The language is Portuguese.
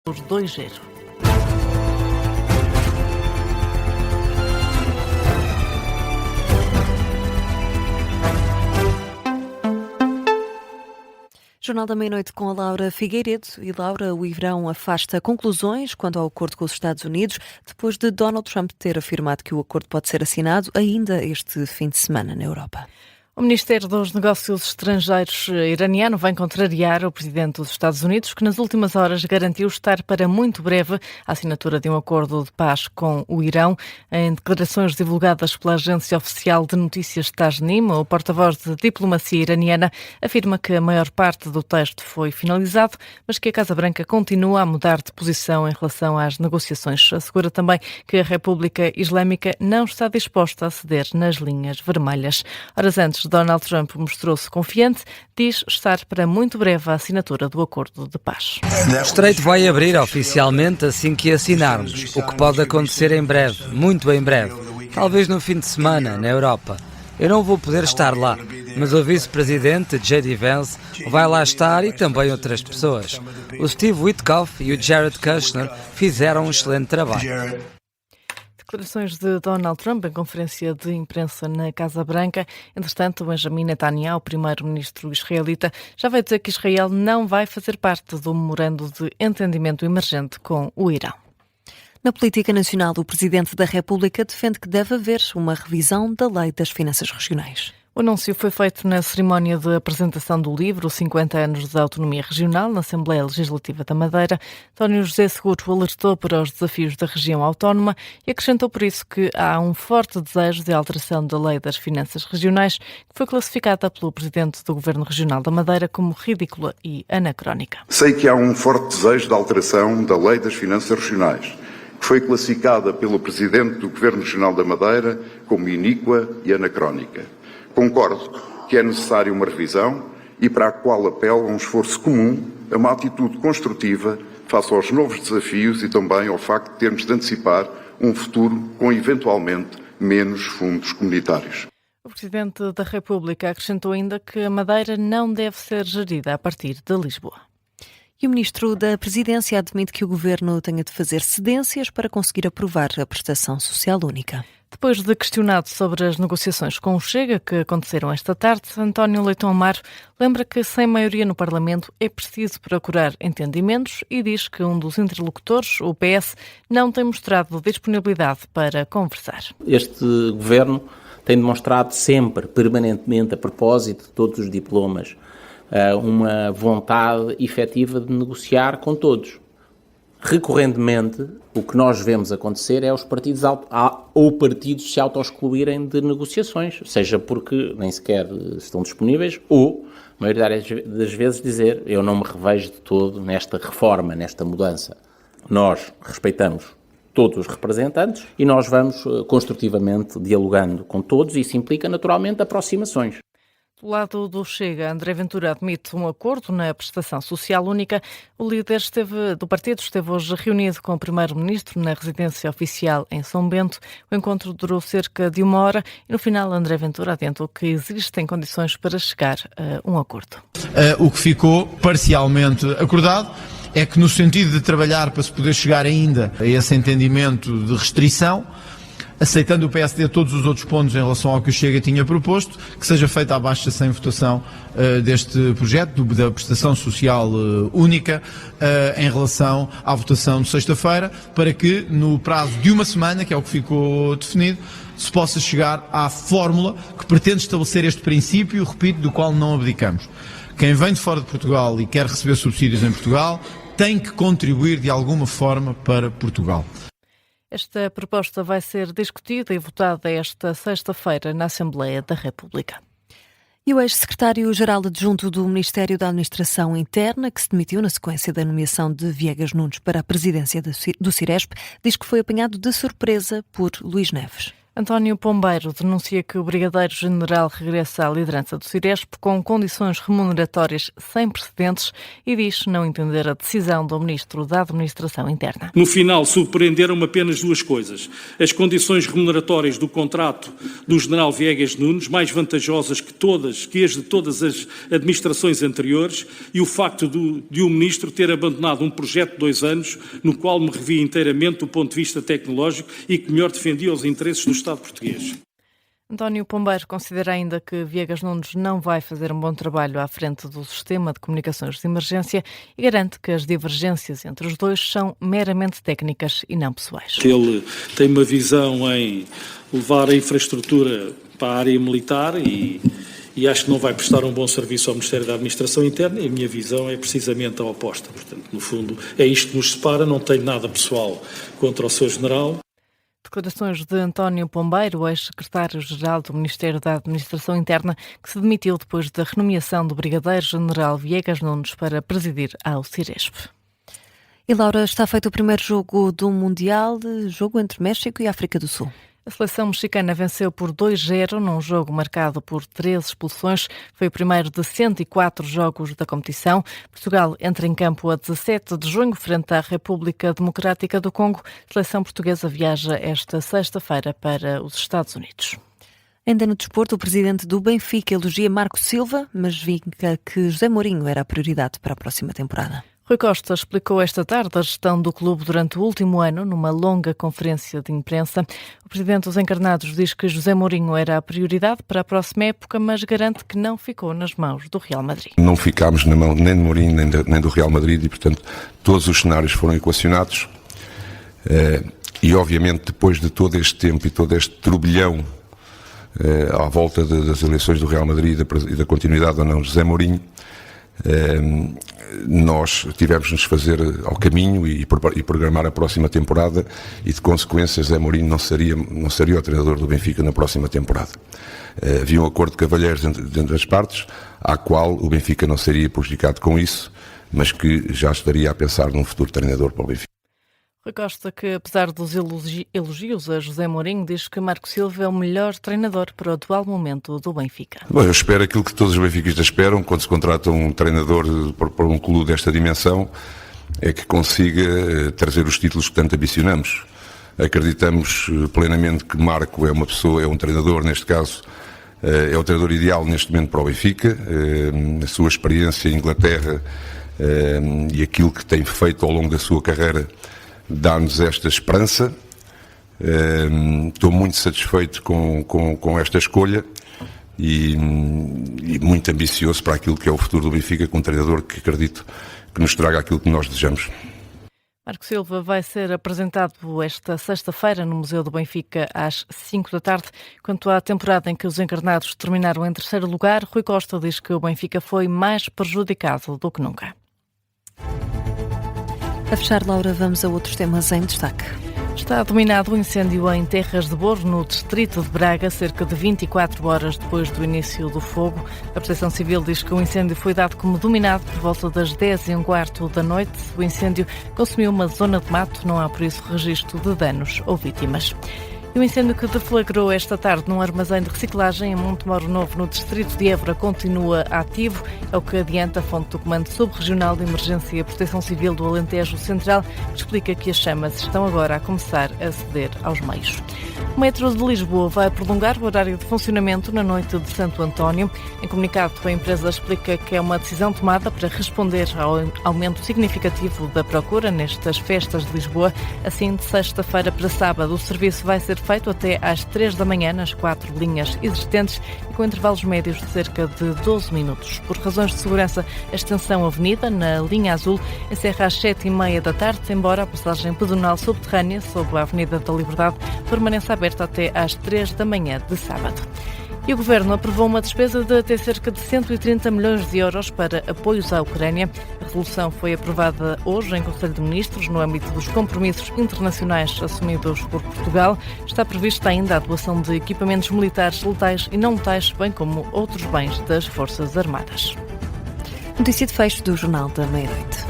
por 2-0. Jornal da Meia-Noite com a Laura Figueiredo. E Laura, o Irão afasta conclusões quanto ao acordo com os Estados Unidos, depois de Donald Trump ter afirmado que o acordo pode ser assinado ainda este fim de semana na Europa. O Ministério dos Negócios Estrangeiros iraniano vai contrariar o presidente dos Estados Unidos, que nas últimas horas garantiu estar para muito breve a assinatura de um acordo de paz com o Irão. Em declarações divulgadas pela agência oficial de notícias Tasnim, o porta-voz de diplomacia iraniana afirma que a maior parte do texto foi finalizado, mas que a Casa Branca continua a mudar de posição em relação às negociações. Assegura também que a República Islâmica não está disposta a ceder nas linhas vermelhas. Horas antes, Donald Trump mostrou-se confiante, diz estar para muito breve a assinatura do acordo de paz. O estreito vai abrir oficialmente assim que assinarmos, o que pode acontecer em breve, muito em breve, talvez no fim de semana, na Europa. Eu não vou poder estar lá, mas o vice-presidente J.D. Vance vai lá estar e também outras pessoas. O Steve Witkoff e o Jared Kushner fizeram um excelente trabalho. Declarações de Donald Trump em conferência de imprensa na Casa Branca. Entretanto, Benjamin Netanyahu, primeiro-ministro israelita, já veio dizer que Israel não vai fazer parte do memorando de entendimento emergente com o Irão. Na política nacional, o Presidente da República defende que deve haver uma revisão da Lei das Finanças Regionais. O anúncio foi feito na cerimónia de apresentação do livro 50 anos da autonomia regional na Assembleia Legislativa da Madeira. António José Seguro alertou para os desafios da região autónoma e acrescentou por isso que há um forte desejo de alteração da Lei das Finanças Regionais, que foi classificada pelo Presidente do Governo Regional da Madeira como ridícula e anacrónica. Sei que há um forte desejo de alteração da Lei das Finanças Regionais, que foi classificada pelo Presidente do Governo Regional da Madeira como iníqua e anacrónica. Concordo que é necessária uma revisão e para a qual apelo a um esforço comum, a uma atitude construtiva face aos novos desafios e também ao facto de termos de antecipar um futuro com, eventualmente, menos fundos comunitários. O Presidente da República acrescentou ainda que a Madeira não deve ser gerida a partir de Lisboa. E o Ministro da Presidência admite que o Governo tenha de fazer cedências para conseguir aprovar a prestação social única. Depois de questionado sobre as negociações com o Chega, que aconteceram esta tarde, António Leitão Amaro lembra que sem maioria no Parlamento é preciso procurar entendimentos e diz que um dos interlocutores, o PS, não tem mostrado disponibilidade para conversar. Este Governo tem demonstrado sempre, permanentemente, a propósito de todos os diplomas, uma vontade efetiva de negociar com todos. Recorrentemente, o que nós vemos acontecer é os partidos partidos se auto-excluírem de negociações, seja porque nem sequer estão disponíveis ou, a maioria das vezes, dizer eu não me revejo de todo nesta reforma, nesta mudança. Nós respeitamos todos os representantes e nós vamos construtivamente dialogando com todos e isso implica naturalmente aproximações. Do lado do Chega, André Ventura admite um acordo na prestação social única. O líder do partido esteve hoje reunido com o primeiro-ministro na residência oficial em São Bento. O encontro durou cerca de 1 hora e no final André Ventura adiantou que existem condições para chegar a um acordo. O que ficou parcialmente acordado é que no sentido de trabalhar para se poder chegar ainda a esse entendimento de restrição, aceitando o PSD todos os outros pontos em relação ao que o Chega tinha proposto, que seja feita a baixa sem votação deste projeto, da prestação social única, em relação à votação de sexta-feira, para que no prazo de 1 semana, que é o que ficou definido, se possa chegar à fórmula que pretende estabelecer este princípio, repito, do qual não abdicamos. Quem vem de fora de Portugal e quer receber subsídios em Portugal, tem que contribuir de alguma forma para Portugal. Esta proposta vai ser discutida e votada esta sexta-feira na Assembleia da República. E o ex-secretário-geral adjunto do Ministério da Administração Interna, que se demitiu na sequência da nomeação de Viegas Nunes para a presidência do Ciresp, diz que foi apanhado de surpresa por Luís Neves. António Pombeiro denuncia que o Brigadeiro-General regressa à liderança do Ciresp com condições remuneratórias sem precedentes e diz não entender a decisão do Ministro da Administração Interna. No final, surpreenderam-me apenas duas coisas. As condições remuneratórias do contrato do General Viegas Nunes, mais vantajosas que as de todas as administrações anteriores, e o facto de o Ministro ter abandonado um projeto de 2 anos, no qual me revi inteiramente do ponto de vista tecnológico e que melhor defendia os interesses do Estado português. António Pombeiro considera ainda que Viegas Nunes não vai fazer um bom trabalho à frente do sistema de comunicações de emergência e garante que as divergências entre os dois são meramente técnicas e não pessoais. Ele tem uma visão em levar a infraestrutura para a área militar e acho que não vai prestar um bom serviço ao Ministério da Administração Interna e a minha visão é precisamente a oposta. Portanto, no fundo, é isto que nos separa, não tenho nada pessoal contra o Sr. General. Declarações de António Pombeiro, ex-secretário-geral do Ministério da Administração Interna, que se demitiu depois da renomeação do Brigadeiro-General Viegas Nunes para presidir ao Ciresp. E Laura, está feito o primeiro jogo do Mundial, jogo entre México e África do Sul. A seleção mexicana venceu por 2-0 num jogo marcado por 13 expulsões. Foi o primeiro de 104 jogos da competição. Portugal entra em campo a 17 de junho frente à República Democrática do Congo. A seleção portuguesa viaja esta sexta-feira para os Estados Unidos. Ainda no desporto, o presidente do Benfica elogia Marco Silva, mas vinca que José Mourinho era a prioridade para a próxima temporada. Rui Costa explicou esta tarde a gestão do clube durante o último ano numa longa conferência de imprensa. O presidente dos Encarnados diz que José Mourinho era a prioridade para a próxima época, mas garante que não ficou nas mãos do Real Madrid. Não ficámos na mão nem de Mourinho nem do Real Madrid e, portanto, todos os cenários foram equacionados e, obviamente, depois de todo este tempo e todo este turbilhão à volta das eleições do Real Madrid e da continuidade ou não de José Mourinho, nós tivemos de nos fazer ao caminho e programar a próxima temporada e, de consequência, José Mourinho não seria o treinador do Benfica na próxima temporada. Havia um acordo de cavalheiros dentro das partes, à qual o Benfica não seria prejudicado com isso, mas que já estaria a pensar num futuro treinador para o Benfica. Rui Costa, que apesar dos elogios a José Mourinho, diz que Marco Silva é o melhor treinador para o atual momento do Benfica. Bom, eu espero aquilo que todos os benfiquistas esperam quando se contrata um treinador para um clube desta dimensão, é que consiga trazer os títulos que tanto ambicionamos. Acreditamos plenamente que Marco é uma pessoa, é um treinador, neste caso, é o treinador ideal neste momento para o Benfica. A sua experiência em Inglaterra e aquilo que tem feito ao longo da sua carreira dá-nos esta esperança. Estou muito satisfeito com esta escolha e muito ambicioso para aquilo que é o futuro do Benfica, com um treinador que acredito que nos traga aquilo que nós desejamos. Marco Silva vai ser apresentado esta sexta-feira no Museu do Benfica às 5 da tarde. Quanto à temporada em que os encarnados terminaram em terceiro lugar, Rui Costa diz que o Benfica foi mais prejudicado do que nunca. A fechar, Laura, vamos a outros temas em destaque. Está dominado o incêndio em Terras de Boro, no distrito de Braga, cerca de 24 horas depois do início do fogo. A Proteção Civil diz que o incêndio foi dado como dominado por volta das 10h15 da noite. O incêndio consumiu uma zona de mato, não há por isso registro de danos ou vítimas. E o incêndio que deflagrou esta tarde num armazém de reciclagem em Montemoro Novo, no distrito de Évora, continua ativo. É o que adianta a fonte do Comando Subregional de Emergência e Proteção Civil do Alentejo Central, que explica que as chamas estão agora a começar a ceder aos meios. O metro de Lisboa vai prolongar o horário de funcionamento na noite de Santo António. Em comunicado, a empresa explica que é uma decisão tomada para responder ao aumento significativo da procura nestas festas de Lisboa. Assim, de sexta-feira para sábado, o serviço vai ser feito até às 3 da manhã nas 4 linhas existentes e com intervalos médios de cerca de 12 minutos. Por razões de segurança, a extensão avenida, na linha azul, encerra às 7h30 da tarde, embora a passagem pedonal subterrânea sob a Avenida da Liberdade permaneça aberta até às 3 da manhã de sábado. E o Governo aprovou uma despesa de até cerca de 130 milhões de euros para apoios à Ucrânia. A resolução foi aprovada hoje em Conselho de Ministros, no âmbito dos compromissos internacionais assumidos por Portugal. Está prevista ainda a doação de equipamentos militares letais e não letais, bem como outros bens das Forças Armadas. Notícia de fecho do Jornal da Meia-Noite.